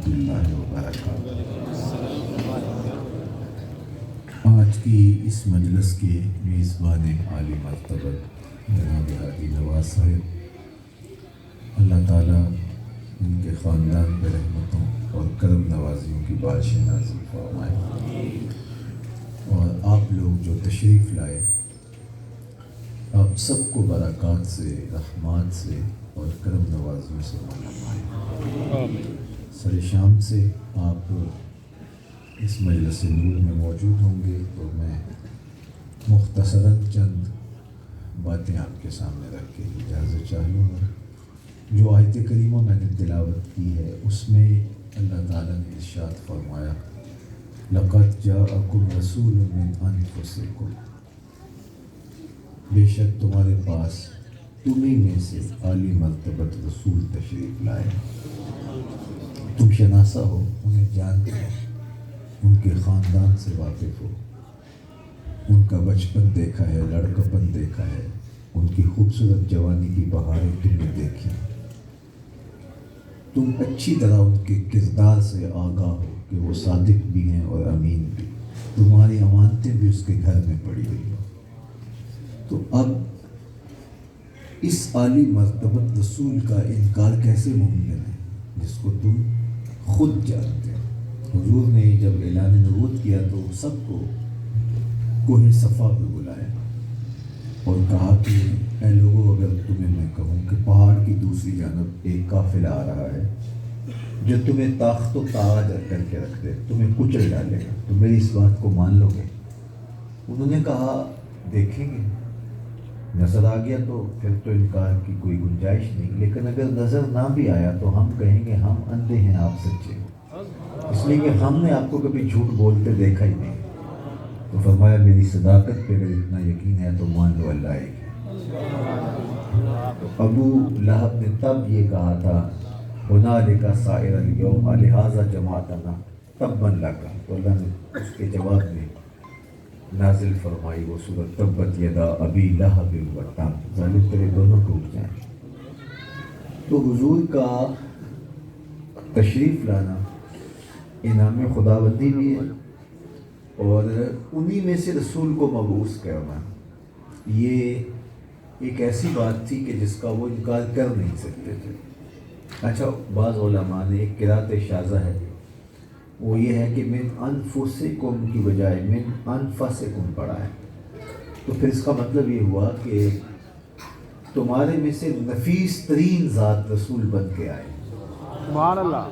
ورحمۃ اللہ وبرکاتہ۔ آج کی اس مجلس کے میزبان عالی مرتبت جناب ہادی نواز صاحب، اللہ تعالیٰ ان کے خاندان پہ رحمتوں اور کرم نوازیوں کی بارش نازل فرمائے، اور آپ لوگ جو تشریف لائے آپ سب کو برکات سے، رحمات سے اور کرم نوازیوں سے فرمائے۔ سر شام سے آپ اس مجلس نور میں موجود ہوں گے تو میں مختصراً چند باتیں آپ کے سامنے رکھ کے اجازت چاہوں گا۔ جو آیت کریمہ میں نے تلاوت کی ہے اس میں اللہ تعالیٰ نے ارشاد فرمایا، لَقَدْ جَاءَكُمْ رَسُولٌ مِّنْ أَنفُسِكُمْ، بے شک تمہارے پاس تمہیں میں سے عالی مرتبت رسول تشریف لائے۔ تم شناسا ہو، انہیں جانتے ہو، ان کے خاندان سے واقف ہو، ان کا بچپن دیکھا ہے، لڑکپن دیکھا ہے، ان کی خوبصورت جوانی کی بہاریں تم نے دیکھی، تم اچھی طرح ان کے کردار سے آگاہ ہو کہ وہ صادق بھی ہیں اور امین بھی، تمہاری امانتیں بھی اس کے گھر میں پڑی ہوئی ہو۔ تو اب اس عالی مرتبت رسول کا انکار کیسے ممکن ہے جس کو تم خود جانتے ہو؟ حضور نے جب اعلان نبوت کیا تو سب کو کوہ صفا پہ بلایا اور کہا کہ اے لوگوں، اگر تمہیں میں کہوں کہ پہاڑ کی دوسری جانب ایک قافلہ آ رہا ہے جو تمہیں تاخت و تاج کر کے رکھ دے، تمہیں کچل ڈالے گا، تو میری اس بات کو مان لو گے؟ انہوں نے کہا دیکھیں گے، نظر آ گیا تو پھر تو انکار کی کوئی گنجائش نہیں، لیکن اگر نظر نہ بھی آیا تو ہم کہیں گے ہم اندھے ہیں، آپ سچے ہیں، اس لیے کہ ہم نے آپ کو کبھی جھوٹ بولتے دیکھا ہی نہیں۔ تو فرمایا میری صداقت پہ اگر اتنا یقین ہے تو مان لو اللہ ایک ہے۔ تو ابو لہب نے تب یہ کہا تھا، ہنالک سائر الیوم لہذا جمعتنا تبا لک، تو اللہ نے اس کے جواب میں نازل فرمائی وہ سورۃ تبت یدا ابی لہب وتب، ظالم تیرے دونوں ٹوٹ جائیں۔ تو حضور کا تشریف لانا انعام خداوندی بھی ہے، اور انہی میں سے رسول کو مبعوث کرنا یہ ایک ایسی بات تھی کہ جس کا وہ انکار کر نہیں سکتے تھے۔ اچھا، بعض علماء نے ایک قرأت شاذہ ہے، وہ یہ ہے کہ من انفسکم کی بجائے من انفسکم پڑھا ہے، تو پھر اس کا مطلب یہ ہوا کہ تمہارے میں سے نفیس ترین ذات رسول بن کے آئے۔ سبحان اللہ۔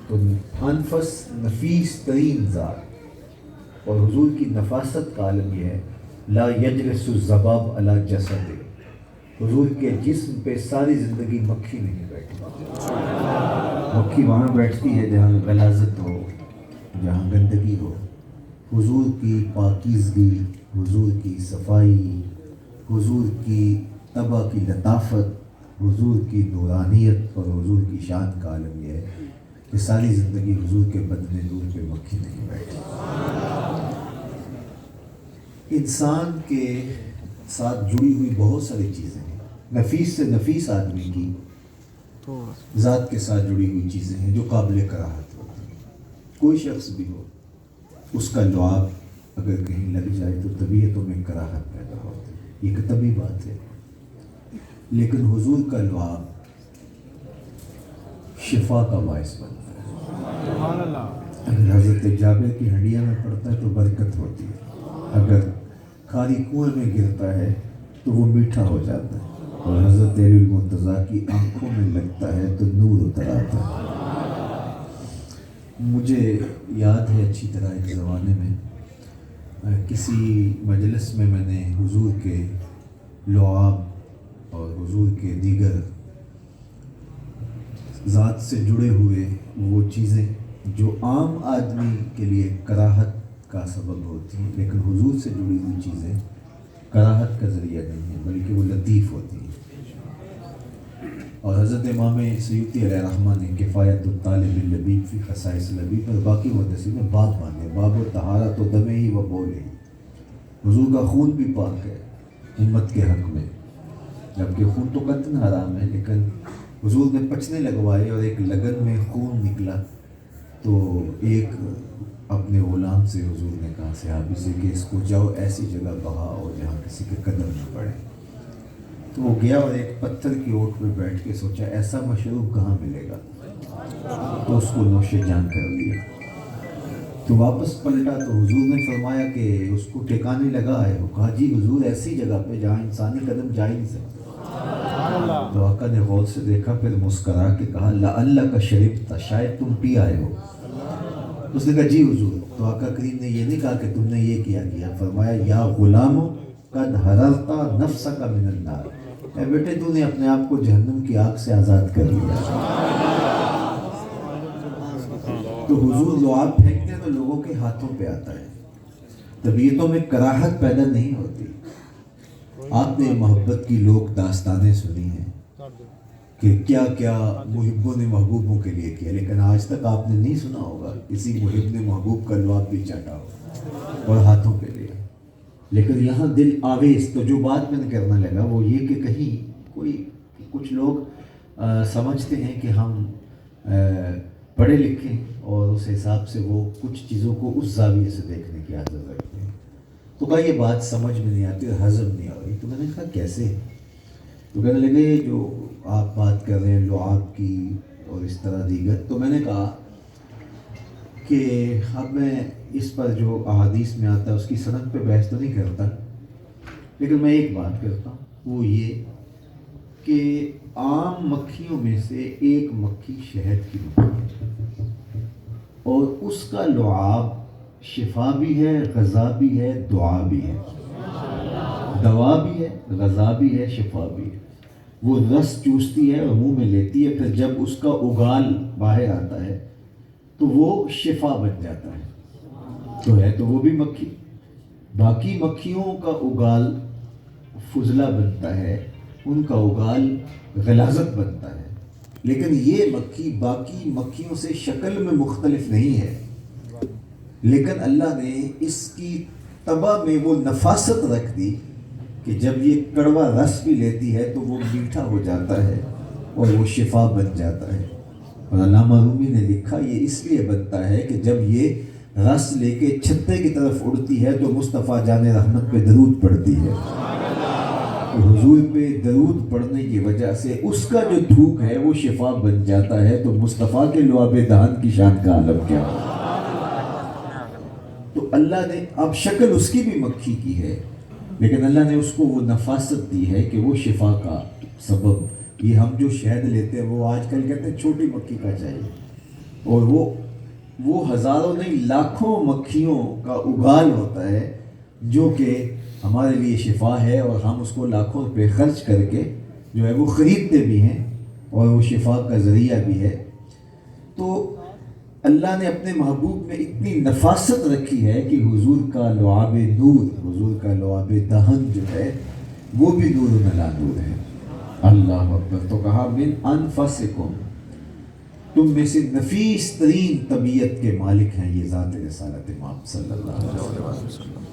تو انفس نفیس ترین ذات، اور حضور کی نفاست کا عالم یہ ہے، لا یجلس الذباب علی جسد، حضور کے جسم پہ ساری زندگی مکھی نہیں بیٹھی۔ مکھی وہاں بیٹھتی ہے جہاں غلاظت ہو، جہاں گندگی ہو۔ حضور کی پاکیزگی، حضور کی صفائی، حضور کی طبع کی لطافت، حضور کی نورانیت اور حضور کی شان کا عالم یہ ہے کہ ساری زندگی حضور کے بدن نور پہ مکھی نہیں بیٹھی۔ انسان کے ساتھ جڑی ہوئی بہت ساری چیزیں ہیں، نفیس سے نفیس آدمی کی ذات کے ساتھ جڑی ہوئی چیزیں ہیں جو قابل کراہت ہوتی ہیں۔ کوئی شخص بھی ہو، اس کا لعاب اگر کہیں لگ جائے تو طبیعتوں میں کراہت پیدا ہوتی ہے، یہ ایک طبی بات ہے، لیکن حضور کا لعاب شفا کا باعث بنتا ہے۔ سبحان اللہ۔ اگر حضرت جابر کی ہڈیاں میں پڑتا ہے تو برکت ہوتی ہے، اگر کھاری کنویں میں گرتا ہے تو وہ میٹھا ہو جاتا ہے، اور حضرت علی المرتضیٰ کی آنکھوں میں لگتا ہے تو نور اتر آتا ہے۔ مجھے یاد ہے اچھی طرح ایک زمانے میں کسی مجلس میں میں نے حضور کے لعاب اور حضور کے دیگر ذات سے جڑے ہوئے وہ چیزیں جو عام آدمی کے لیے کراہت کا سبب ہوتی ہیں، لیکن حضور سے جڑی ہوئی چیزیں کراہت کا ذریعہ نہیں ہیں بلکہ وہ لطیف ہوتی ہیں۔ اور حضرت امام سیوطی علیہ الرحمہ نے کفایت الطالب اللبیب فی خصائص لبیب اور باقی محدثین میں باب باندھے، باب و طہارت و دمے ہی و بولے، حضور کا خون بھی پاک ہے امت کے حق میں، جبکہ خون تو قطعاً حرام ہے، لیکن حضور نے پچنے لگوائے اور ایک لگن میں خون نکلا، تو ایک اپنے غلام سے حضور نے کہا صحابی سے کہ اس کو جاؤ ایسی جگہ بہاؤ جہاں کسی کے قدم نہ پڑے۔ تو وہ گیا اور ایک پتھر کی اوٹ پہ بیٹھ کے سوچا ایسا مشروب کہاں ملے گا، تو اس کو نوش جان کر لیا۔ تو واپس پلٹا تو حضور نے فرمایا کہ اس کو ٹھکانے لگا ہے، وہ کہا جی حضور ایسی جگہ پہ جہاں انسانی قدم جا ہی نہیں سکتے۔ تو آقا نے غور سے دیکھا، پھر مسکرا کے کہا لعلک شربت، شاید تم پی آئے ہو۔ اس نے کہا جی حضور۔ تو آقا کریم نے یہ نہیں کہا کہ تم نے یہ کیا، فرمایا یا غلام قد حررت نفسک من النار، اے بیٹے تو نے اپنے آپ کو جہنم کی آگ سے آزاد کر لیا۔ تو حضور لعاب پھینکتے ہیں تو لوگوں کے ہاتھوں پہ آتا ہے، طبیعتوں میں کراہت پیدا نہیں ہوتی۔ آپ نے محبت کی لوگ داستانیں سنی ہیں کہ کیا کیا محبوں نے محبوبوں کے لیے کیا، لیکن آج تک آپ نے نہیں سنا ہوگا کسی محب نے محبوب کا لعاب بھی چاٹا ہو اور ہاتھوں پہ لیا۔ لیکن یہاں دل آویز، تو جو بات میں نے کرنا لگا وہ یہ کہ کہیں کچھ لوگ سمجھتے ہیں کہ ہم پڑھے لکھے اور اس حساب سے وہ کچھ چیزوں کو اس زاویے سے دیکھنے کی عادت رکھتے ہیں، تو کہا یہ بات سمجھ میں نہیں آتی اور ہضم نہیں آ رہی۔ تو میں نے کہا کیسے؟ تو کہنے لگے جو آپ بات کر رہے ہیں لعاب کی اور اس طرح دیگر، تو میں نے کہا کہ اب میں اس پر جو احادیث میں آتا ہے اس کی سند پہ بحث تو نہیں کرتا، لیکن میں ایک بات کرتا ہوں، وہ یہ کہ عام مکھیوں میں سے ایک مکھی شہد کی مکھی ہے، اور اس کا لعاب شفا بھی ہے، غذا بھی ہے، دعا بھی ہے، دوا بھی ہے، غذا بھی ہے، شفا بھی ہے۔ وہ رس چوستی ہے اور منہ میں لیتی ہے، پھر جب اس کا اگال باہر آتا ہے تو وہ شفا بن جاتا ہے، تو ہے تو وہ بھی مکھی۔ باقی مکھیوں کا اگال فضلہ بنتا ہے، ان کا اگال غلاظت بنتا ہے، لیکن یہ مکھی باقی مکھیوں سے شکل میں مختلف نہیں ہے، لیکن اللہ نے اس کی طبع میں وہ نفاست رکھ دی کہ جب یہ کڑوا رس بھی لیتی ہے تو وہ میٹھا ہو جاتا ہے اور وہ شفا بن جاتا ہے۔ اور علامہ رومی نے لکھا یہ اس لیے بنتا ہے کہ جب یہ رس لے کے چھتے کی طرف اڑتی ہے تو مصطفیٰ جان رحمت پہ درود پڑتی ہے، تو حضور پہ درود پڑھنے کی وجہ سے اس کا جو تھوک ہے وہ شفا بن جاتا ہے، تو مصطفیٰ کے لعاب دہن کی شان کا عالم کیا ہے۔ تو اللہ نے اب شکل اس کی بھی مکھی کی ہے، لیکن اللہ نے اس کو وہ نفاست دی ہے کہ وہ شفا کا سبب، یہ ہم جو شہد لیتے ہیں وہ آج کل کہتے ہیں چھوٹی مکھی کا چاہیے، اور وہ ہزاروں نہیں لاکھوں مکھیوں کا اگال ہوتا ہے جو کہ ہمارے لیے شفا ہے، اور ہم اس کو لاکھوں روپے خرچ کر کے جو ہے وہ خریدتے بھی ہیں اور وہ شفا کا ذریعہ بھی ہے۔ تو اللہ نے اپنے محبوب میں اتنی نفاست رکھی ہے کہ حضور کا لعاب نور، حضور کا لعاب دہن جو ہے وہ بھی نور علی نور ہے۔ اللہ اکبر۔ تو کہا من انفسکم، تم میں سے نفیس ترین طبیعت کے مالک ہیں یہ ذات رسالت امام صلی اللہ علیہ وسلم۔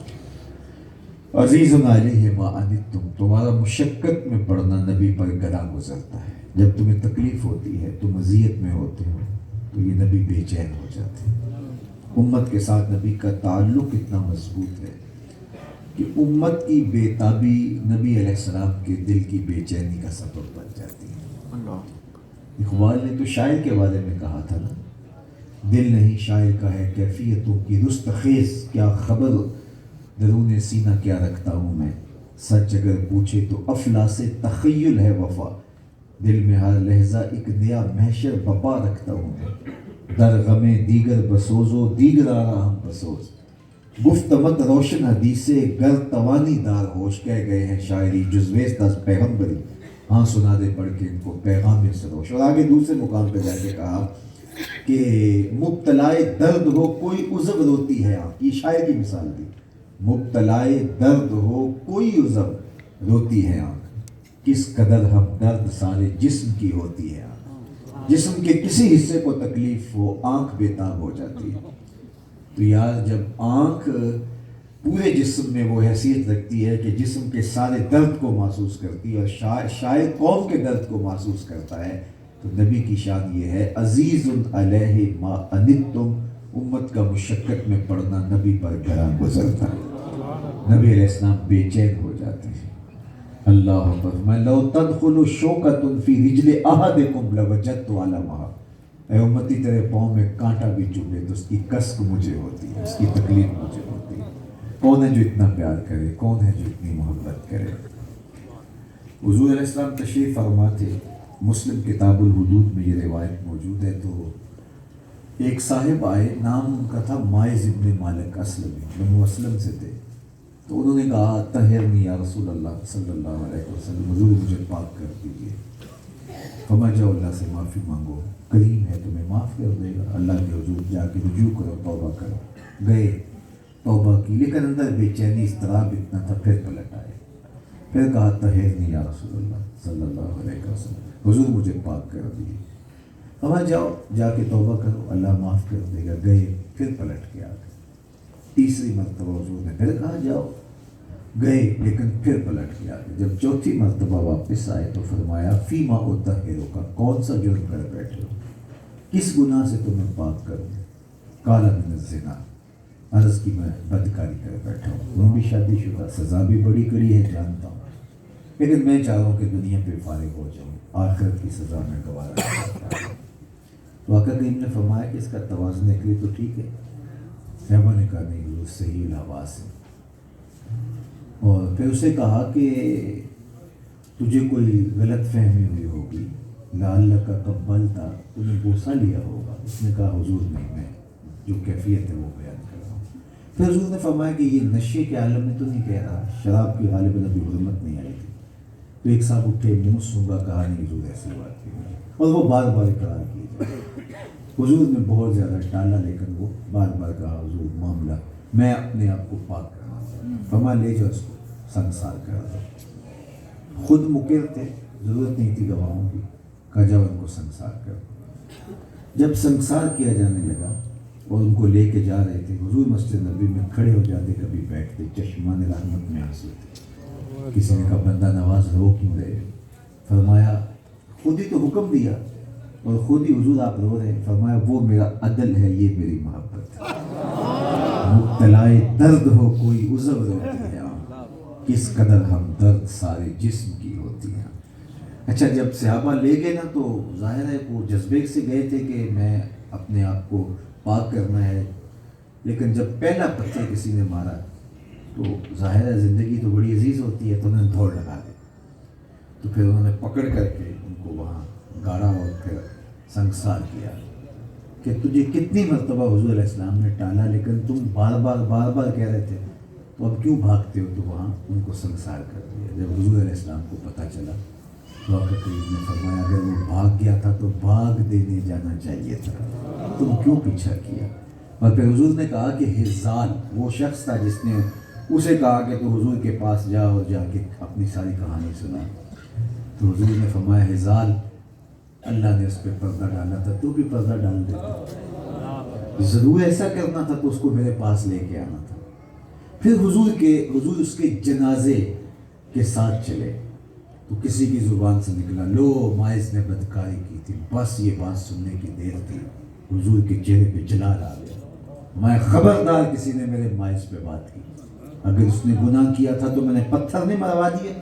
عزیز علیہ ما عنتم، تمہارا مشقت میں پڑنا نبی پر گرا گزرتا ہے، جب تمہیں تکلیف ہوتی ہے تم اذیت میں ہوتے ہو تو یہ نبی بے چین ہو جاتے ہیں۔ امت کے ساتھ نبی کا تعلق اتنا مضبوط ہے کہ امت کی بے تابی نبی علیہ السلام کے دل کی بے چینی کا سبب بن جاتی ہے۔ اقبال نے تو شاعر کے بارے میں کہا تھا نا، دل نہیں شاعر کا ہے کیفیتوں کی رستخیز، کیا خبر درون سینہ کیا رکھتا ہوں میں، سچ اگر پوچھے تو افلاس تخیل ہے وفا، دل میں ہر لہجہ ایک نیا محشر بپا رکھتا ہوں میں، در غم دیگر بسوزو دیگر آرا ہم بسوز، گفتمت روشن حدیثے گر توانی دار ہوش، کہہ گئے ہیں شاعری جزویز دس پیغمبری، ہاں سنا دے پڑھ کے ان کو پیغام سروش۔ اور آگے دوسرے مقام پہ جا کے کہا کہ مبتلائے درد ہو کوئی عذب روتی ہے آنکھ، یہ شاعر کی مثال دی، مبتلائے درد ہو کوئی عذب روتی ہے آنکھ، کس قدر ہم درد سارے جسم کی ہوتی ہے آنکھ، جسم کے کسی حصے کو تکلیف ہو آنکھ بے تاب ہو جاتی ہے۔ تو یار جب آنکھ پورے جسم میں وہ حیثیت رکھتی ہے کہ جسم کے سارے درد کو محسوس کرتی ہے، اور شاعر قوم کے درد کو محسوس کرتا ہے، تو نبی کی شان یہ ہے عزیز علیہ ما عنتم، امت کا مشقت میں پڑنا نبی پر گراں گزرتا ہے، نبی علیہ السلام بے چین ہو جاتے ہیں۔ اللہ اکبر، میں لو تدخل شوکۃ فی رجل احدکم لوجدت علمها، اے امتی تیرے پاؤں میں کانٹا بھی چبھے تو اس کی کسک مجھے ہوتی ہے، اس کی تکلیف مجھے ہوتی ہے۔ کون ہے جو اتنا پیار کرے، کون ہے جو اتنی محبت کرے؟ حضور علیہ السلام تشریف فرما تھے، مسلم کتاب الحدود میں یہ روایت موجود ہے۔ تو ایک صاحب آئے، نام ان کا تھا مائز ابن مالک اسلمی، بنو اسلم سے تھے۔ تو انہوں نے کہا طہرنی یا رسول اللہ صلی اللہ علیہ وسلم، حضور مجھے پاک کر دیجیے۔ فرمایا جاؤ اللہ سے معافی مانگو، کریم ہے تمہیں معاف کر دے گا، اللہ کے حضور جا کے رجوع کرو، توبہ کرو۔ گئے، توبہ کی، لیکن اندر بے چینی اضطراب اتنا تھا، پھر پلٹ آئے، پھر کہا طہرنی یا رسول اللہ صلی اللہ علیہ وسلم، حضور مجھے پاک کر دیجیے۔ فرمایا جاؤ جا کے توبہ کرو، اللہ معاف کر دے گا۔ گئے، پھر پلٹ کے آ گئے، تیسری مرتبہ حضور نے پھر کہا جاؤ، گئے لیکن پھر پلٹ کے آ گئے۔ جب چوتھی مرتبہ واپس آئے تو فرمایا فیما اطہرک، کون سا جرم کر بیٹھے ہو، کس گناہ سے تمہیں پاک کروں؟ قال من الزنا، عرض کی میں بدکاری کر بیٹھا ہوں، میں بھی شادی شدہ، سزا بھی بڑی کڑی ہے جانتا ہوں، لیکن میں چاہ رہا ہوں کہ دنیا پہ فارغ ہو جاؤں، آخرت کی سزا میں گوارا نہیں کرتا۔ تو آقا کریم نے فرمایا کہ اس کا توازن نکلے تو ٹھیک ہے۔ صحابہ نے کہا نہیں حضور صحیح الحواس ہے، اور پھر اسے کہا کہ تجھے کوئی غلط فہمی ہوئی ہوگی، لعلک قبلت، تو نے بوسہ لیا ہوگا۔ اس نے کہا حضور نہیں، میں جو کیفیت ہے وہ بیان کر رہا ہوں۔ پھر حضور نے فرمایا کہ یہ نشے کے عالم میں تو نہیں کہہ رہا، شراب کی غالباً ابھی حرمت نہیں آئی تھی۔ تو ایک صاحب اٹھے، منہ سونگا، کہا نہیں حضور ایسی بات کی، اور وہ بار بار اقرار کیے۔ حضور نے بہت زیادہ ٹالا، لیکن وہ بار بار کہا حضور معاملہ میں اپنے آپ کو پاک کرنا چاہتا ہوں۔ فرمایا لے جاؤ اس کو سنسار کر دو۔ خود مقر تھے، ضرورت نہیں تھی گواہوں کی، کہا جاؤ ان کو سنسار کر دو۔ جب سنسار کیا جانے لگا اور ان کو لے کے جا رہے تھے، حضور مسجد نبی میں کھڑے ہو جاتے، کبھی بیٹھتے، چشمان رحمت میں آنسو تھے۔ کسی نے کہا بندہ نواز رو کیوں رہے؟ فرمایا خود ہی تو حکم دیا اور خود ہی حضور آپ رو رہے ہیں۔ فرمایا وہ میرا عدل ہے، یہ میری محبت ہے۔ مبتلائے درد ہو کوئی عذر روتی ہے، کس قدر ہم درد سارے جسم کی ہوتی ہیں۔ اچھا، جب صحابہ لے گئے نا تو ظاہر ہے وہ جذبے سے گئے تھے کہ میں اپنے آپ کو پاک کرنا ہے، لیکن جب پہلا پتھر کسی نے مارا تو ظاہر ہے زندگی تو بڑی عزیز ہوتی ہے، تو انہوں نے دوڑ لگا دی۔ تو پھر انہوں نے پکڑ کر کے ان کو وہاں گاڑا اور پھر سنسار کیا کہ تجھے کتنی مرتبہ حضور علیہ السلام نے ٹالا، لیکن تم بار بار کہہ رہے تھے، تو اب کیوں بھاگتے ہو؟ تو وہاں ان کو سنسار کر دیا۔ جب حضور علیہ السلام کو پتہ چلا تو آقا کریم نے فرمایا اگر وہ بھاگ گیا تھا تو بھاگ دینے جانا چاہیے تھا، تم کیوں پیچھا کیا؟ اور پھر حضور نے کہا کہ حزال وہ شخص تھا جس نے اسے کہا کہ تو حضور کے پاس جا اور جا کے اپنی ساری کہانی سنا۔ تو حضور نے فرمایا حزال، اللہ نے اس پہ پردہ ڈالا تھا، تو بھی پردہ ڈال دیتا، ضرور ایسا کرنا تھا تو اس کو میرے پاس لے کے آنا تھا۔ پھر حضور اس کے جنازے کے ساتھ چلے تو کسی کی زبان سے نکلا لو مائز نے بدکاری کی تھی، بس یہ بات سننے کی دیر تھی، حضور کے چہرے پہ جلال آ گیا۔ میں خبردار کسی نے میرے مائز پہ بات کی، اگر اس نے گناہ کیا تھا تو میں نے پتھر نہیں مروا دیے،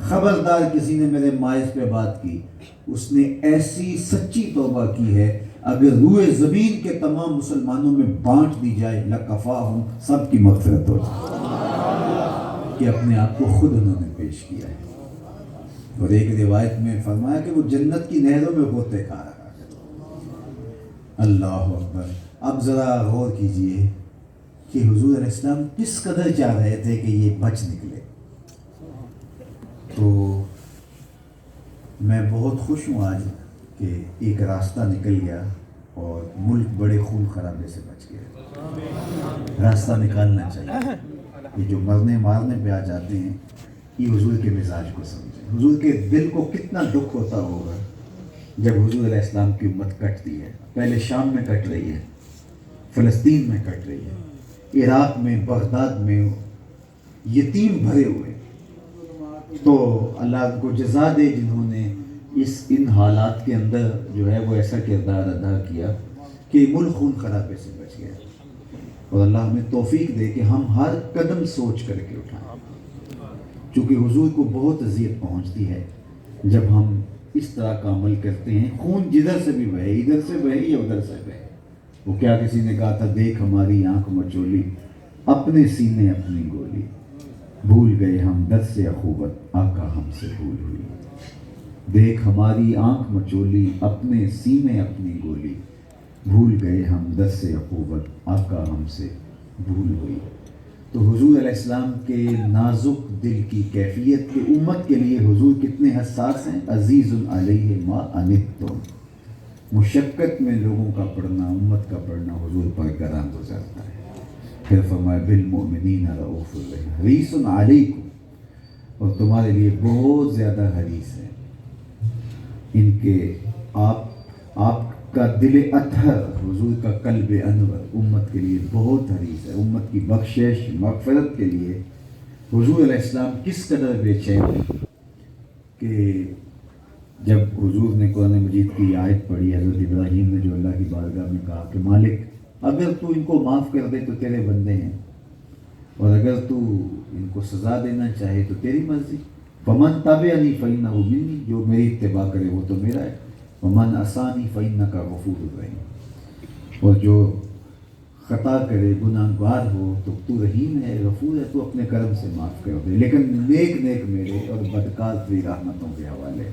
خبردار کسی نے میرے مائز پہ بات کی، اس نے ایسی سچی توبہ کی ہے اگر روئے زمین کے تمام مسلمانوں میں بانٹ دی جائے لکفاہم، سب کی مغفرت ہو جائے، کہ اپنے آپ کو خود انہوں نے پیش کیا ہے۔ اور ایک روایت میں فرمایا کہ وہ جنت کی نہروں میں غوطے کھا رہا ہے۔ اللہ اکبر۔ اب ذرا غور کیجئے کہ حضور علیہ السلام کس قدر چاہ رہے تھے کہ یہ بچ نکلے۔ تو میں بہت خوش ہوں آج کہ ایک راستہ نکل گیا اور ملک بڑے خون خرابے سے بچ گیا۔ راستہ نکالنا چاہیے۔ یہ جو مرنے مارنے پہ آ جاتے ہیں، یہ حضور کے مزاج کو سمجھیں۔ حضور کے دل کو کتنا دکھ ہوتا ہوگا جب حضور علیہ السلام کی امت کٹتی ہے، پہلے شام میں کٹ رہی ہے، فلسطین میں کٹ رہی ہے، عراق میں، بغداد میں یتیم بھرے ہوئے، تو اللہ کو جزا دے جنہوں نے ان حالات کے اندر جو ہے وہ ایسا کردار ادا کیا کہ ملک خون خرابے سے بچ گیا. اور اللہ ہمیں توفیق دے کہ ہم ہر قدم سوچ کر کے اٹھائیں، چونکہ حضور کو بہت اذیت پہنچتی ہے جب ہم اس طرح کا عمل کرتے ہیں. خون جدھر سے بھی بہے، ادھر سے بہے یا ادھر سے بہے. وہ کیا کسی نے کہا تھا، دیکھ ہماری آنکھ مچولی، اپنے سینے اپنی گولی، بھول گئے ہم درس سے اخوت، آقا ہم سے بھول ہوئی. دیکھ ہماری آنکھ مچولی، اپنے سینے اپنی گولی، بھول گئے ہم درس سے اخوت، آقا ہم سے بھول ہوئی. تو حضور علیہ السلام کے نازک دل کی کیفیت کے امت کے لیے حضور کتنے حساس ہیں. عزیز علیہ ما عنتم، مشقت میں لوگوں کا پڑھنا، امت کا پڑھنا حضور پر گراں گزرتا ہے. پھر فرمایا بالمؤمنین رؤوف الرحیم، حریص علیکم، اور تمہارے لیے بہت زیادہ حریص ہے. ان کے آپ کا دل اطہر، حضور کا قلب انور امت کے لیے بہت حریص ہے. امت کی بخشش مغفرت کے لیے حضور علیہ السلام کس قدر بے چین ہیں کہ جب حضور نے قرآن مجید کی آیت پڑھی، حضرت ابراہیم نے جو اللہ کی بارگاہ میں کہا کہ مالک اگر تو ان کو معاف کر دے تو تیرے بندے ہیں، اور اگر تو ان کو سزا دینا چاہے تو تیری مرضی. فمن تابعنی فإنہ منی، جو میری اتباع کرے وہ تو میرا ہے. ومن عصانی فإنک غفور الرحیم، اور جو خطا کرے، گناہ گار ہو تو تو رحیم ہے، غفور ہے، تو اپنے کرم سے معاف کر دے. لیکن نیک میرے اور بدکار تیری رحمتوں کے حوالے.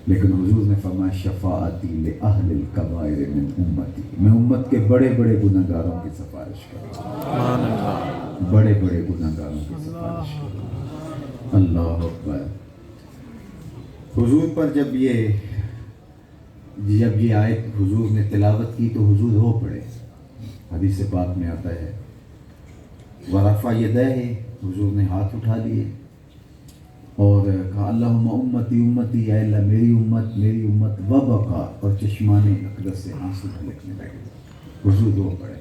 لیکن حضور نے فرمایا شفاعتی لأہل الکبائر من امتی، میں امت کے بڑے گناہ گاروں کی سفارش کروں، بڑے گناہ گاروں کی سفارش کروں. اللہ اکبر. حضور پر جب یہ آیت حضور نے تلاوت کی تو حضور رو پڑے. حدیث پاک میں آتا ہے ورفع یدیہ، حضور نے ہاتھ اٹھا لیے اور کہا اللہم امتی، اے اللہ میری امت، وبکا، اور چشمان اقدس سے آنسو ڈھلکنے لگے. حضور رو پڑے.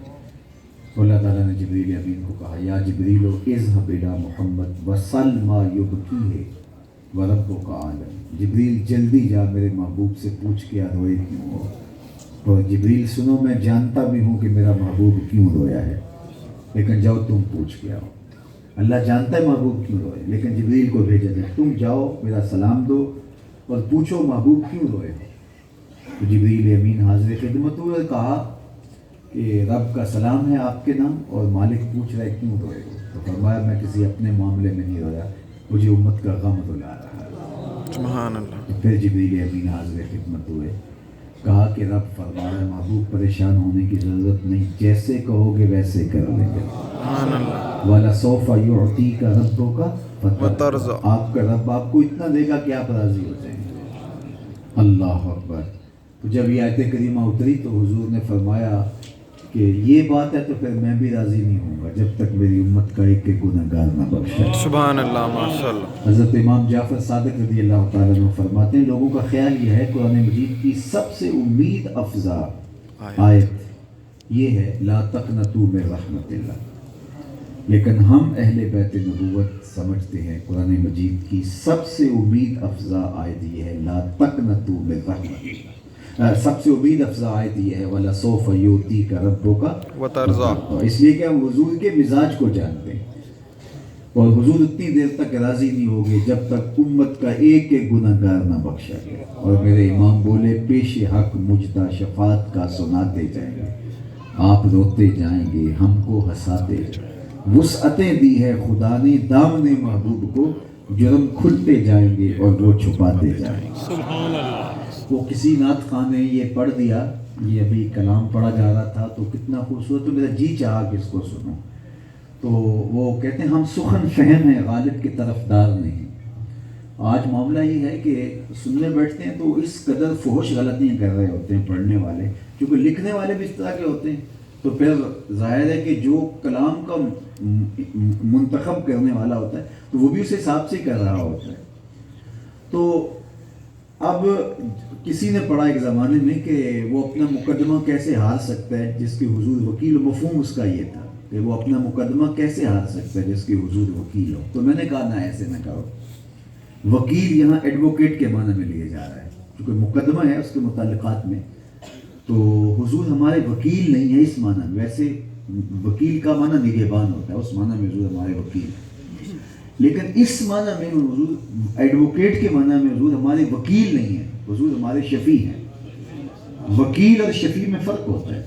اللہ تعالیٰ نے جبریل امین کو کہا یا جبریل اذهب الی محمد وسل ما یبکیہ وربک عالم، جبریل جلدی جا میرے محبوب سے پوچھ کے روئے کیوں ہو. اور جبریل سنو میں جانتا بھی ہوں کہ میرا محبوب کیوں رویا ہے، لیکن جاؤ تم پوچھ کے آؤ. اللہ جانتا ہے محبوب کیوں روئے، لیکن جبریل کو بھیجا جائے تم جاؤ میرا سلام دو اور پوچھو محبوب کیوں روئے. تو جبریل امین حاضر خدمت ہوئے، کہا کہ رب کا سلام ہے آپ کے نام اور مالک پوچھ رہا ہے کیوں روئے ہو. تو فرمایا میں کسی اپنے معاملے میں نہیں رویا، مجھے امت کا غم رلا رہا ہے. سبحان اللہ. پھر جبریل امین حاضر خدمت ہوئے، کہا کہ رب فرمایا محبوب پریشان ہونے کی ضرورت نہیں، جیسے کہو گے ویسے کر لیں گے. سبحان اللہ. وَلَسَوْفَ يُعْطِيكَ رَبُّكَ فَتَرْضَىٰ، آپ کا رب آپ کو اتنا دے گا کہ آپ راضی ہو جائیں گے. اللہ اکبر. تو جب یہ آیت کریمہ اتری تو حضور نے فرمایا کہ یہ بات ہے تو پھر میں بھی راضی نہیں ہوں گا جب تک میری امت کا ایک گناہ گار نہ بخشے. سبحان اللہ. ماشاء اللہ. حضرت امام جعفر صادق رضی اللہ تعالیٰ عنہ فرماتے ہیں لوگوں کا خیال یہ ہے قرآن مجید کی سب سے امید افزا آیت یہ ہے لا تقنطوا من رحمت اللہ، لیکن ہم اہل بیت نبوت سمجھتے ہیں قرآن مجید کی سب سے امید افزا آیت یہ ہے لا تقنطوا من رحمت اللہ. سب سے امید افزا آیت یہ ہے وَلَسَوْفَ يُعْطِيكَ رَبُّكَ وَتَرْضَىٰ. اس لیے کہ ہم حضور کے مزاج کو جانتے ہیں اور حضور اتنی دیر تک راضی نہیں ہوگے جب تک امت کا ایک گناہ گار نہ بخشا گیا. اور میرے امام بولے پیش حق مجدہ شفاعت کا سناتے جائیں گے، آپ روتے جائیں گے ہم کو ہنساتے جائیں گے. وسعتیں دی ہے خدا نے دامن محبوب کو، جرم کھلتے جائیں گے اور وہ چھپاتے جائیں گے. سبحان اللہ. وہ کسی نعت خواں نے یہ پڑھ دیا، یہ ابھی کلام پڑھا جا رہا تھا تو کتنا خوبصورت، تو میرا جی چاہا کہ اس کو سنوں. تو وہ کہتے ہیں ہم سخن فہم ہیں غالب کے طرفدار نہیں. آج معاملہ یہ ہے کہ سننے بیٹھتے ہیں تو اس قدر فحش غلطیاں کر رہے ہوتے ہیں پڑھنے والے، کیونکہ لکھنے والے بھی اس طرح کے ہوتے ہیں. تو پھر ظاہر ہے کہ جو کلام کا منتخب کرنے والا ہوتا ہے تو وہ بھی اس حساب سے کر رہا ہوتا ہے. تو اب کسی نے پڑھا ایک زمانے میں کہ وہ اپنا مقدمہ کیسے ہار سکتا ہے جس کے حضور وکیل، مفہوم اس کا یہ تھا کہ وہ اپنا مقدمہ کیسے ہار سکتا ہے جس کے حضور وکیل ہو. تو میں نے کہا نہ ایسے نہ کرو، وکیل یہاں ایڈوکیٹ کے معنی میں لیا جا رہا ہے، کیونکہ مقدمہ ہے اس کے متعلقات میں. تو حضور ہمارے وکیل نہیں ہے اس معنی میں. ویسے وکیل کا معنی نگہبان ہوتا ہے، اس معنی میں حضور ہمارے وکیل ہیں، لیکن اس معنی میں حضور ایڈوکیٹ کے معنی میں حضور ہمارے وکیل نہیں ہیں، حضور ہمارے شفیع ہیں. وکیل اور شفیع میں فرق ہوتا ہے.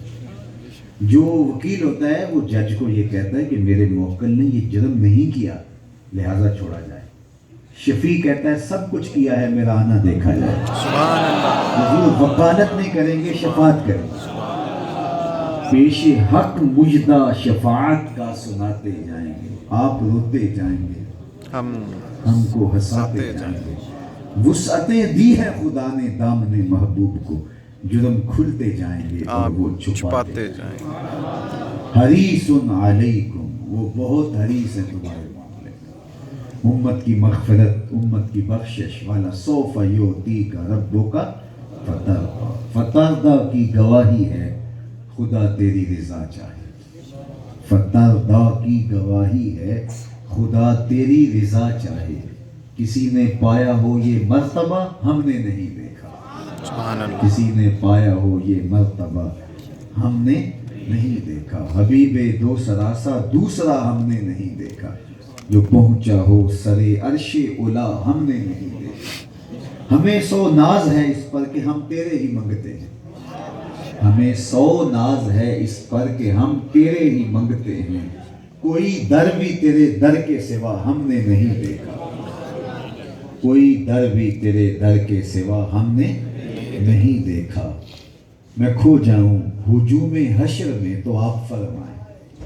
جو وکیل ہوتا ہے وہ جج کو یہ کہتا ہے کہ میرے موکل نے یہ جرم نہیں کیا لہذا چھوڑا جائے. شفیع کہتا ہے سب کچھ کیا ہے میرا آنا دیکھا جائے. سبحان اللہ. حضور وکالت نہیں کریں گے، شفاعت کریں گے. پیش حق مجدہ شفاعت کا سناتے جائیں گے. آپ روتے جائیں گے، ہم کو ہنساتے جائیں گے. وسعتیں دی ہیں خدا نے دامن محبوب کو، جرم کھلتے جائیں گے اور وہ چھپاتے جائیں گے. حریص علیکم، وہ بہت حریص ہے تمہارے معاملے میں. امت کی مغفرت، امت کی بخشش والا. سوف یعطیک ربک فترضی، فترضی کی گواہی ہے خدا تیری رضا چاہے. فترضی کی گواہی ہے خدا تیری رضا چاہے. کسی نے پایا ہو یہ مرتبہ ہم نے نہیں دیکھا. سبحان اللہ. کسی نے پایا ہو یہ مرتبہ ہم نے نہیں دیکھا. حبیب دو سراسا دوسرا ہم نے نہیں دیکھا. جو پہنچا ہو سرے عرش اولا ہم نے نہیں دیکھا. ہمیں 100 ناز ہے اس پر کہ ہم تیرے ہی منگتے ہیں. ہمیں 100 ناز ہے اس پر کہ ہم تیرے ہی منگتے ہیں. کوئی در بھی تیرے در کے سوا ہم نے نہیں دیکھا. کوئی در بھی تیرے در کے سوا ہم نے نہیں دیکھا. میں کھو جاؤں ہجوم حشر میں تو آپ فرمائیں.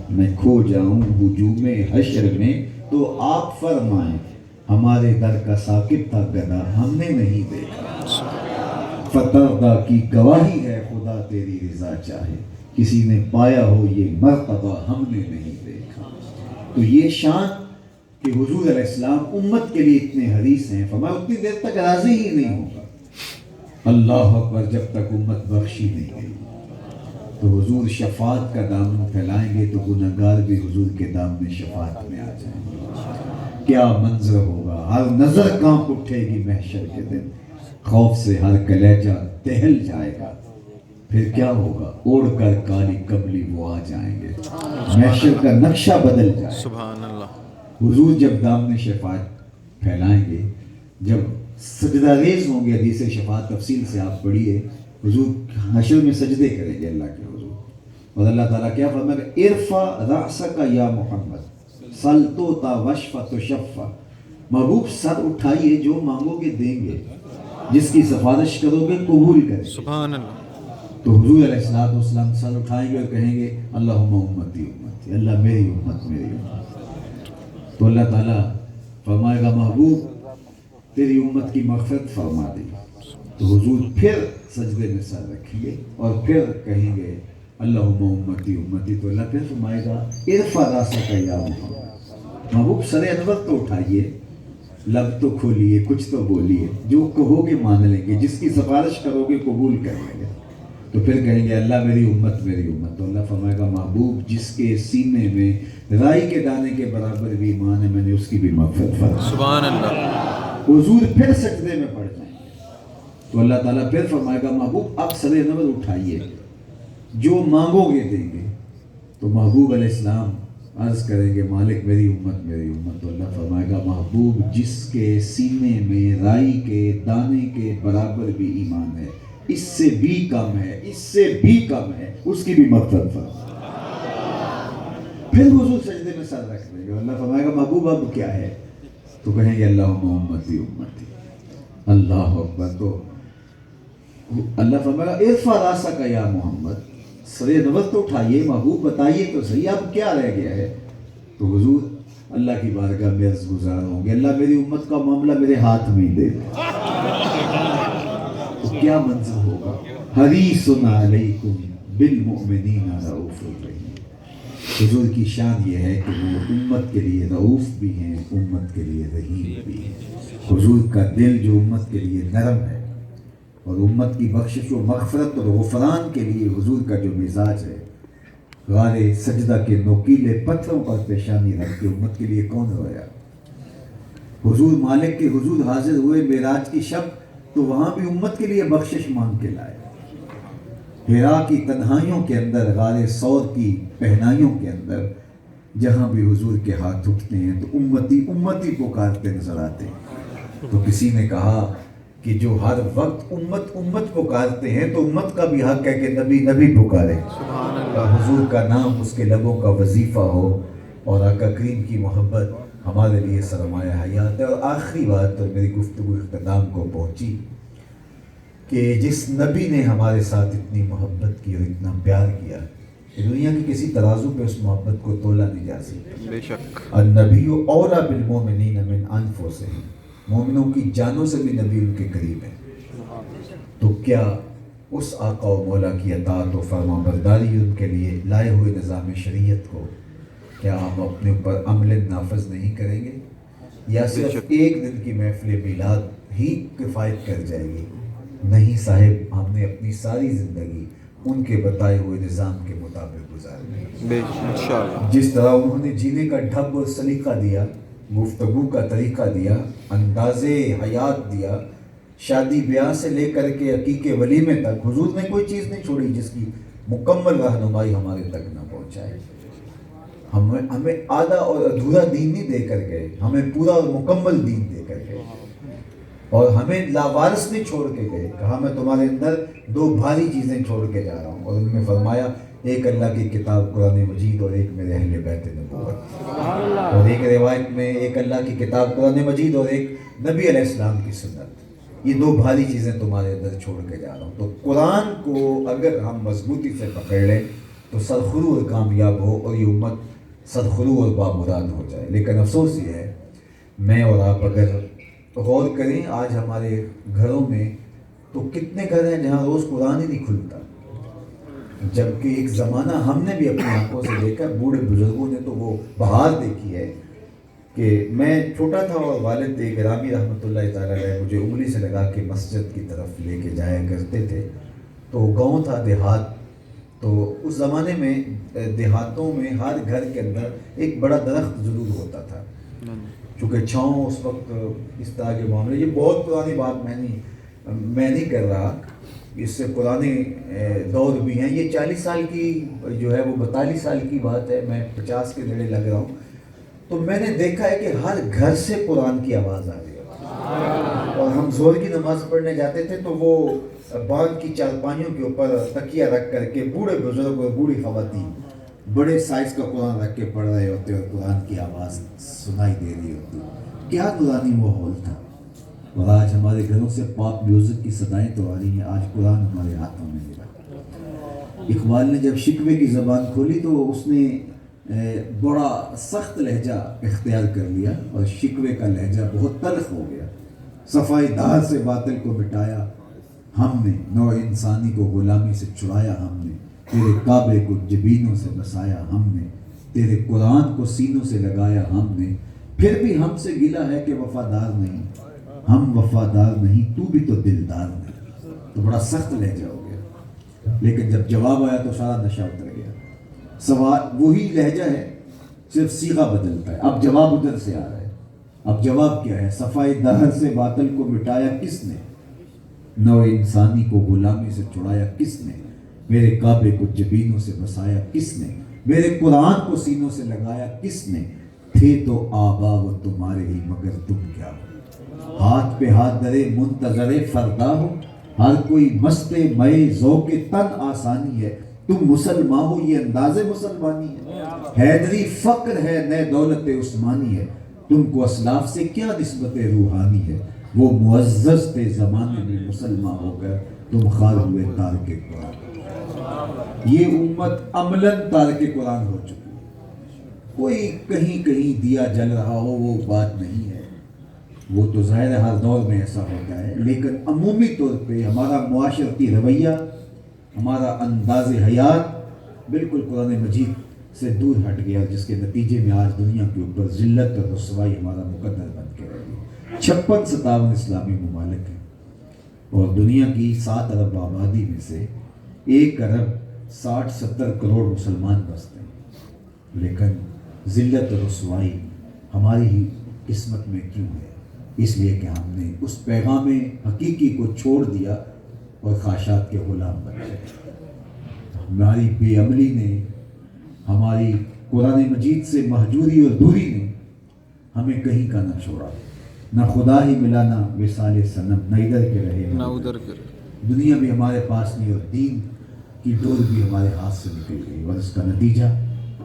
میں کھو جاؤں ہجوم حشر میں تو آپ فرمائیں. ہمارے در کا ثاقب تھا گدا ہم نے نہیں دیکھا. فترضی کی گواہی ہے خدا تیری رضا چاہے. کسی نے پایا ہو یہ مرتبہ ہم نے نہیں دیکھا. تو یہ شان کہ حضور علیہ السلام امت کے لیے اتنے حریص ہیں. فرمایا اتنی دیر تک راضی ہی نہیں ہوگا اللہ اکبر جب تک امت بخشی نہیں گئی. تو حضور شفاعت کا دامن پھیلائیں گے تو گنہگار بھی حضور کے دامن شفاعت میں آ جائیں گے. کیا منظر ہوگا. ہر نظر کانپ اٹھے گی محشر کے دن. خوف سے ہر کلیجہ دہل جائے گا. پھر کیا ہوگا. اوڑھ کر کالی کملی وہ آ جائیں گے. محشر کا نقشہ بدل جائے گا. سبحان اللہ. حضور جب دامن شفاعت پھیلائیں گے، جب سجدہ ریز ہوں گے، حدیث شفاعت تفصیل سے آپ پڑھیے. حضور حشر میں سجدے کریں گے اللہ کے حضور، اور اللہ تعالیٰ کیا فرمائے گا. ارفع رأسک یا محمد سل توتا وشفع تشفع. محبوب سر اٹھائیے، جو مانگو گے دیں گے، جس کی سفارش کرو گے قبول کریں. سبحان اللہ. تو حضور علیہ السلام سر اٹھائیں گے اور کہیں گے اللہم امتی امتی، اللہ میری امت میری امت. تو اللہ تعالیٰ فرمائے گا محبوب تیری امت کی مغفرت فرما دی. تو حضور پھر سجدے میں سر رکھیں گے اور پھر کہیں گے اللہم امتی امتی. تو اللہ پھر فرمائے گا ارفع رأسک یا محمد. محبوب سر انور تو اٹھائیے، لب تو کھولیے، کچھ تو بولیے. جو کہو گے مان لیں گے، جس کی سفارش کرو گے قبول کر لیں گے. تو پھر کہیں گے اللہ میری امت میری امت. تو اللہ فرمائے گا محبوب جس کے سینے میں رائی کے دانے کے برابر بھی ایمان ہے میں نے اس کی بھی مغفرت فرمائی. سبحان اللہ. حضور پھر سجدے میں پڑ جائیں گے. تو اللہ تعالیٰ پھر فرمائے گا محبوب اب سر انور اٹھائیے، جو مانگو گے دیں گے. تو محبوب علیہ السلام عرض کریں گے مالک میری امت میری امت. تو اللہ فرمائے گا محبوب جس کے سینے میں رائی کے دانے کے برابر بھی ایمان ہے، اس سے بھی کم ہے، اس سے بھی کم ہے، اس کی بھی مغفرت فرما. پھر حضور سجدے میں سر رکھ دیں گے. اللہ فرمائے گا محبوب اب کیا ہے. تو کہیں گے اللہم امتی امتی. اللہ اکبر. تو اللہ فرمائے گا ارفع رأسک یا محمد. سر انور تو اٹھائیے محبوب، بتائیے تو صحیح اب کیا رہ گیا ہے. تو حضور اللہ کی بارگاہ میں عرض گزار ہوں گے اللہ میری امت کا معاملہ میرے ہاتھ میں دے دے. تو کیا منظر ہوگا. حریص علیکم بالمؤمنین رؤوف رحیم. حضور کی شان یہ ہے کہ وہ امت کے لیے رؤوف بھی ہیں، امت کے لیے رحیم بھی ہیں. حضور کا دل جو امت کے لیے نرم ہے اور امت کی بخشش و مغفرت اور غفران کے لیے حضور کا جو مزاج ہے. غار سجدہ کے نوکیلے پتھروں پر پیشانی رکھ کے امت کے لیے کون رویا. حضور مالک کے حضور حاضر ہوئے معراج کی شب تو وہاں بھی امت کے لیے بخشش مانگ کے لائے. حرا کی تنہائیوں کے اندر، غار ثور کی پہنائیوں کے اندر جہاں بھی حضور کے ہاتھ اٹھتے ہیں تو امتی امتی پکارتے نظر آتے ہیں. تو کسی نے کہا کہ جو ہر وقت امت امت پکارتے ہیں تو امت کا بھی حق ہے کہ نبی نبی پکارے. حضور کا نام اس کے لبوں کا وظیفہ ہو اور آقا کریم کی محبت ہمارے لیے سرمایہ حیات ہے. اور آخری بات تو میری گفتگو اختتام کو پہنچی کہ جس نبی نے ہمارے ساتھ اتنی محبت کی اور اتنا پیار کیا، دنیا کی کسی ترازو پہ اس محبت کو تولا نہیں جا سکتا. بے شک. النبی اولیٰ بالمؤمنین من انفسہم، مومنوں کی جانوں سے بھی نبی ان کے قریب ہے. تو کیا اس آقا و مولا کی اطاعت و فرما برداری ان کے لیے لائے ہوئے نظام شریعت کو کیا ہم اپنے اوپر عمل نافذ نہیں کریں گے، یا صرف ایک دن کی محفل میلاد ہی کفایت کر جائے گی؟ نہیں صاحب، ہم نے اپنی ساری زندگی ان کے بتائے ہوئے نظام کے مطابق گزارنی ہے. انشاءاللہ. جس طرح انہوں نے جینے کا ڈھب اور سلیقہ دیا، گفتگو کا طریقہ دیا، انداز حیات دیا، شادی بیاہ سے لے کر کے عقیقے ولیمے تک حضور نے کوئی چیز نہیں چھوڑی جس کی مکمل رہنمائی ہمارے تک نہ پہنچائے. ہمیں آدھا اور ادھورا دین نہیں دے کر گئے، ہمیں پورا اور مکمل دین دے کر گئے. اور ہمیں لاوارث نہیں چھوڑ کے گئے، کہا میں تمہارے اندر دو بھاری چیزیں چھوڑ کے جا رہا ہوں. اور ان میں فرمایا ایک اللہ کی کتاب قرآن مجید اور ایک میرے اہل بیت نبوت. اور ایک روایت میں ایک اللہ کی کتاب قرآن مجید اور ایک نبی علیہ السلام کی سنت، یہ دو بھاری چیزیں تمہارے اندر چھوڑ کے جا رہا ہوں. تو قرآن کو اگر ہم مضبوطی سے پکڑ لیں تو سرخرو اور کامیاب ہو اور یہ امت سرخرو اور بامراد ہو جائے. لیکن افسوس یہ ہے، میں اور آپ اگر غور کریں آج ہمارے گھروں میں تو کتنے گھر ہیں جہاں روز قرآن ہی نہیں کھلتا، جبکہ ایک زمانہ ہم نے بھی اپنی آنکھوں سے دیکھا، بوڑھے بزرگوں نے تو وہ بہار دیکھی ہے کہ میں چھوٹا تھا اور والد گرامی رحمۃ اللہ تعالیٰ علیہ مجھے انگلی سے لگا کے مسجد کی طرف لے کے جایا کرتے تھے. تو گاؤں تھا، دیہات. تو اس زمانے میں دیہاتوں میں ہر گھر کے اندر ایک بڑا درخت ضرور ہوتا تھا، چونکہ چھاؤں اس وقت اس طرح کے معاملے. یہ بہت پرانی بات میں نہیں کر رہا، اس سے پرانے دور بھی ہیں. یہ 40 سال کی جو ہے وہ 42 سال کی بات ہے، میں 50 کے نیڑے لگ رہا ہوں. تو میں نے دیکھا ہے کہ ہر گھر سے قرآن کی آواز آ رہی ہے. اور ہم زور کی نماز پڑھنے جاتے تھے تو وہ باغ کی چارپائیوں کے اوپر تکیہ رکھ کر کے بوڑھے بزرگ اور بوڑھی خواتین بڑے سائز کا قرآن رکھ کے پڑھ رہے ہوتے اور قرآن کی آواز سنائی دے رہی ہوتی. کیا نورانی ماحول تھا. اور آج ہمارے گھروں سے پاپ میوزک کی صدائیں تو آ رہی ہیں، آج قرآن ہمارے ہاتھوں میں ملا. اقبال نے جب شکوے کی زبان کھولی تو اس نے بڑا سخت لہجہ اختیار کر لیا اور شکوے کا لہجہ بہت تلخ ہو گیا. صفائی دار سے باطل کو مٹایا ہم نے، نوع انسانی کو غلامی سے چھڑایا ہم نے، تیرے کعبے کو جبینوں سے بسایا ہم نے، تیرے قرآن کو سینوں سے لگایا ہم نے. پھر بھی ہم سے گلا ہے کہ وفادار نہیں، ہم وفادار نہیں، تو بھی تو دلدار نہیں. تو بڑا سخت لہجہ ہو گیا. لیکن جب جواب آیا تو سارا نشہ اتر گیا. سوال وہی لہجہ ہے، صرف صیغہ بدلتا ہے. اب جواب ادھر سے آ رہا ہے. اب جواب کیا ہے؟ صفائی دہر سے باطل کو مٹایا کس نے، نوع انسانی کو غلامی سے چھڑایا کس نے، میرے کعبے کو جبینوں سے بسایا کس نے، میرے قرآن کو سینوں سے لگایا کس نے. تھے تو آبا و تمہارے ہی مگر تم کیا ہو، ہاتھ پہ ہاتھ درے منتظر فردا ہو، ہر کوئی مست مئے ذوق تن آسانی ہے. تم مسلمان ہو یہ انداز مسلمانی ہے، حیدری فقر ہے نئے دولت عثمانی ہے. تم کو اسلاف سے کیا نسبت روحانی ہے، وہ معزز تھے زمانے میں مسلمان ہو کر تم خار ہوئے تارک قرآن. یہ امت عملاً تارک قرآن ہو چکی. کوئی کہیں کہیں دیا جل رہا ہو وہ بات نہیں ہے، وہ تو ظاہر ہر دور میں ایسا ہوتا ہے. لیکن عمومی طور پہ ہمارا معاشرتی رویہ، ہمارا انداز حیات بالکل قرآن مجید سے دور ہٹ گیا، جس کے نتیجے میں آج دنیا کے اوپر ذلت اور رسوائی ہمارا مقدر بن کے رہ گئی. 56-57 اسلامی ممالک ہیں اور دنیا کی 7 ارب آبادی میں سے 1 ارب 60-70 کروڑ مسلمان بستے ہیں. لیکن ذلت اور رسوائی ہماری ہی قسمت میں کیوں ہے؟ اس لیے کہ ہم نے اس پیغام حقیقی کو چھوڑ دیا اور خواہشات کے غلام بن گئے۔ ہماری بے عملی نے، ہماری قرآن مجید سے مہجوری اور دوری نے ہمیں کہیں کا نہ چھوڑا، نہ خدا ہی ملا، نہ وصال صنم، نہ ادھر کے رہے نہ ادھر کر دنیا بھی ہمارے پاس نہیں اور دین کی ڈور بھی ہمارے ہاتھ سے نکل گئی، اور اس کا نتیجہ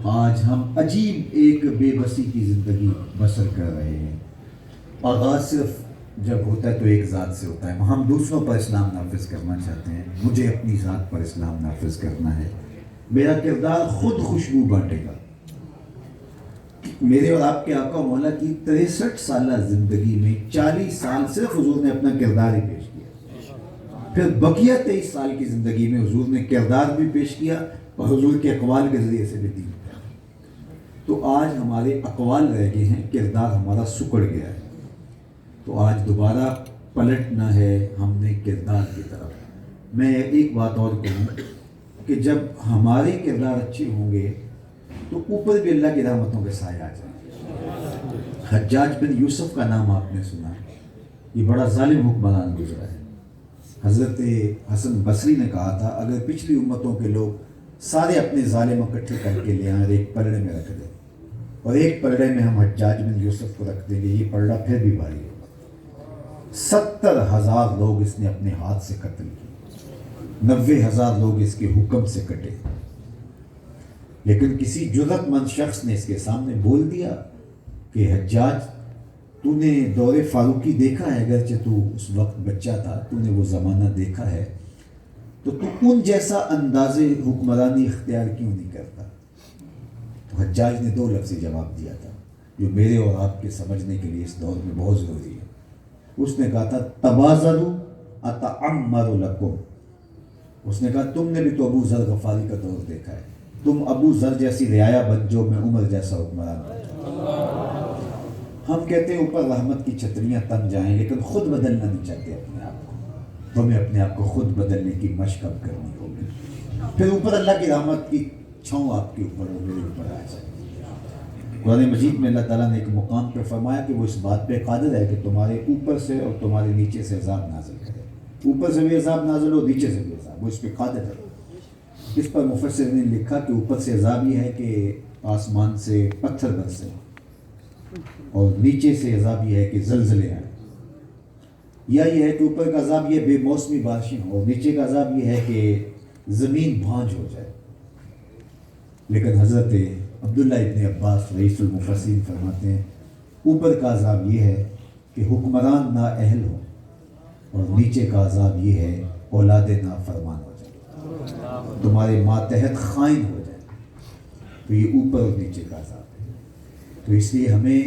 آج ہم عجیب ایک بے بسی کی زندگی بسر کر رہے ہیں۔ آغاز صرف جب ہوتا ہے تو ایک ذات سے ہوتا ہے، ہم دوسروں پر اسلام نافذ کرنا چاہتے ہیں، مجھے اپنی ذات پر اسلام نافذ کرنا ہے، میرا کردار خود خوشبو بانٹے گا۔ میرے اور آپ کے آقا مولا کی 63 سالہ زندگی میں 40 سال صرف حضور نے اپنا کردار ہی پیش کیا، پھر بقیہ 23 سال کی زندگی میں حضور نے کردار بھی پیش کیا اور حضور کے اقوال کے ذریعے سے بھی دین دیا۔ تو آج ہمارے اقوال رہ گئے ہیں، کردار ہمارا سکڑ گیا ہے، تو آج دوبارہ پلٹنا ہے ہم نے کردار کی طرف۔ میں ایک بات اور کہوں کہ جب ہمارے کردار اچھے ہوں گے تو اوپر بھی اللہ کی رحمتوں کے سائے آ جائیں گے۔ حجاج بن یوسف کا نام آپ نے سنا، یہ بڑا ظالم حکمران گزرا ہے۔ حضرت حسن بصری نے کہا تھا اگر پچھلی امتوں کے لوگ سارے اپنے ظالم اکٹھے کر کے لے آئیں اور ایک پلڑے میں رکھ دیں، اور ایک پلڑے میں ہم حجاج بن یوسف کو رکھ دیں گے، یہ پلڑا پھر بھی بھاری ہوگا۔ 70,000 لوگ اس نے اپنے ہاتھ سے قتل کیے، 90,000 لوگ اس کے حکم سے کٹے، لیکن کسی جرأت مند شخص نے اس کے سامنے بول دیا کہ حجاج تو نے دور فاروقی دیکھا ہے، اگرچہ تو اس وقت بچہ تھا، تو نے وہ زمانہ دیکھا ہے، تو ان جیسا انداز حکمرانی اختیار کیوں نہیں کرتا؟ تو حجاج نے 2 لفظی جواب دیا تھا جو میرے اور آپ کے سمجھنے کے لیے اس دور میں بہت ضروری ہے۔ اس نے کہا تھا تبازلوا اتعمر لکم، اس نے کہا تم نے بھی تو ابو ذر غفاری کا دور دیکھا ہے، تم ابو ذر جیسی رعایا بن جو میں عمر جیسا حکمران بن۔ ہم کہتے ہیں اوپر رحمت کی چھتریاں تن جائیں، لیکن خود بدلنا نہیں چاہتے اپنے آپ کو۔ تمہیں اپنے آپ کو خود بدلنے کی مشق اب کرنی ہوگی، پھر اوپر اللہ کی رحمت کی چھاؤں آپ کے اوپر اور میرے اوپر آ جائے۔ قرآن مجید میں اللہ تعالیٰ نے ایک مقام پہ فرمایا کہ وہ اس بات پہ قادر ہے کہ تمہارے اوپر سے اور تمہارے نیچے سے عذاب نازل کرے، اوپر سے بھی عذاب نازل ہو، نیچے سے بھی عذاب، وہ اس پہ قادر ہے۔ اس پر مفسر نے لکھا کہ اوپر سے عذاب یہ ہے کہ آسمان سے پتھر برسے، اور نیچے سے عذاب یہ ہے کہ زلزلے آئیں، یا یہ ہے کہ اوپر کا عذاب یہ بے موسمی بارشیں ہوں، اور نیچے کا عذاب یہ ہے کہ زمین بھانج ہو جائے۔ لیکن حضرت عبداللہ ابن عباس رئیس المفسرین فرماتے ہیں اوپر کا عذاب یہ ہے کہ حکمران نااہل ہو، اور نیچے کا عذاب یہ ہے اولاد نافرمان ہو جائے، تمہارے ماتحت خائن ہو جائے، تو یہ اوپر اور نیچے کا عذاب ہے۔ تو اس لیے ہمیں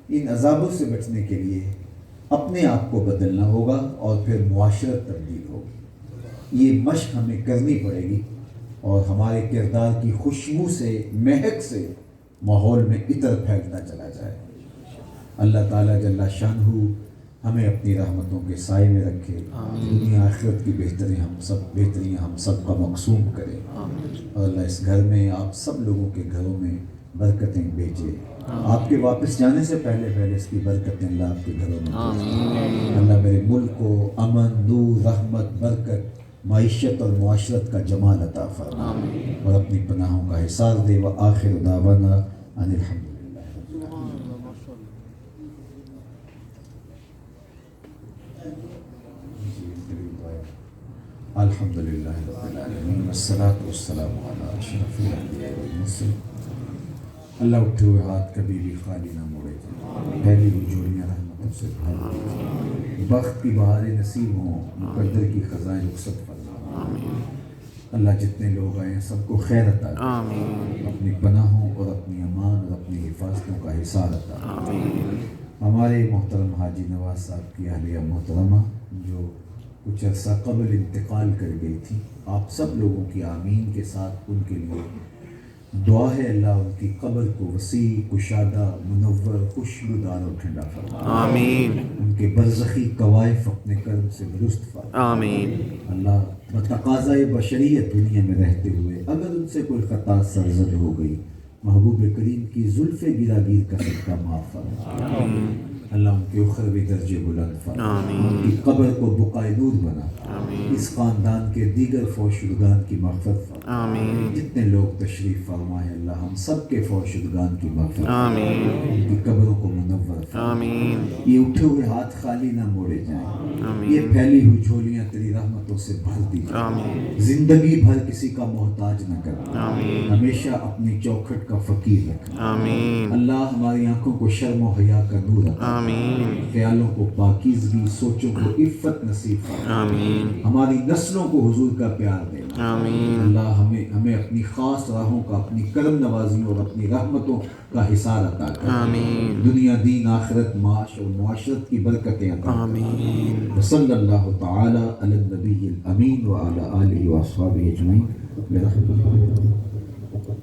ان عذابوں سے بچنے کے لیے اپنے آپ کو بدلنا ہوگا، اور پھر معاشرت تبدیل ہوگی۔ یہ مشق ہمیں کرنی پڑے گی، اور ہمارے کردار کی خوشبو سے، مہک سے ماحول میں عطر پھیلتا چلا جائے۔ اللہ تعالیٰ جل شانہ ہمیں اپنی رحمتوں کے سائے میں رکھے، دنیا آخرت کی بہتریاں ہم سب کا مقسوم کرے، اور اللہ اس گھر میں آپ سب لوگوں کے گھروں میں برکتیں بھیجے۔ آپ کے واپس جانے سے پہلے اس کی برکتیں اللہ آپ کے گھروں میں۔ اللہ میرے ملک کو امن، نور، رحمت، برکت، معیشت اور معاشرت کا جمال عطا فرما، اور اپنی پناہوں کا حصار دے۔ وآخر دعوانا ان الحمدللہ۔ الحمدللہ رب العالمین والصلاة والسلام علی اشرف الانبیاء والمرسلین۔ اللہ اٹھے ہوئے ہاتھ کبھی بھی خالی نہ موڑے، پہلی رجوعیاں رحمتوں سے بھر، وقت کی بہاریں نصیب ہوں، مقدر کی خزائیں رخصت فرما۔ اللہ جتنے لوگ آئے ہیں سب کو خیر عطا کرے، اپنی پناہوں اور اپنی امان اور اپنی حفاظتوں کا حصار عطا کرے۔ ہمارے محترم حاجی نواز صاحب کی اہلیہ محترمہ جو کچھ عرصہ قبل انتقال کر گئی تھی، آپ سب لوگوں کی آمین کے ساتھ ان کے لیے دعا ہے، اللہ ان کی قبر کو وسیع، کشادہ، منور، خوشبودار اور ٹھنڈا فرما۔ آمین۔ ان کے برزخی کوائف اپنے کرم سے درست فرما۔ آمین۔ اللہ بتقاضۂ بشریت دنیا میں رہتے ہوئے اگر ان سے کوئی خطا سرزد ہو گئی، محبوب کریم کی زلف گراگیر کا صدقہ معاف فرما۔ اللہ ان کے اخروی درجے بلند فرما، آمین۔ ان کی قبر کو بقائے نور بنا، آمین اس خاندان کے دیگر فوت شدگان کی مغفرت فرما، آمین جتنے لوگ تشریف فرمائے اللہ ہم سب کے فوت شدگان کی مغفرت فرما، آمین ان کی قبروں کو منور فرما، آمین یہ اٹھے ہوئے ہاتھ خالی نہ موڑے جائیں، یہ آمین پھیلی ہوئی جھولیاں تیری رحمتوں سے بھر دی جائیں، آمین زندگی بھر کسی کا محتاج نہ کر، آمین ہمیشہ اپنی چوکھٹ کا فقیر رکھنا، آمین اللہ ہماری آنکھوں کو شرم و حیا کا نور عطا، آمین خیالوں کو پاکیزگی، سوچوں کو عفت نصیب فرما، آمین ہماری نسلوں کو حضور کا پیار دینا، آمین اللہ ہمیں اپنی خاص راہوں کا، اپنی کرم نوازیوں اور اپنی رحمتوں کا حصار عطا کر، آمین دنیا دین آخرت معاش اور معاشرت کی برکتیں عطا کر، آمین وصلی اللہ تعالی علی النبی الامین وعلی آلہ واصحابہ اجمعین برحمتہ اللہ۔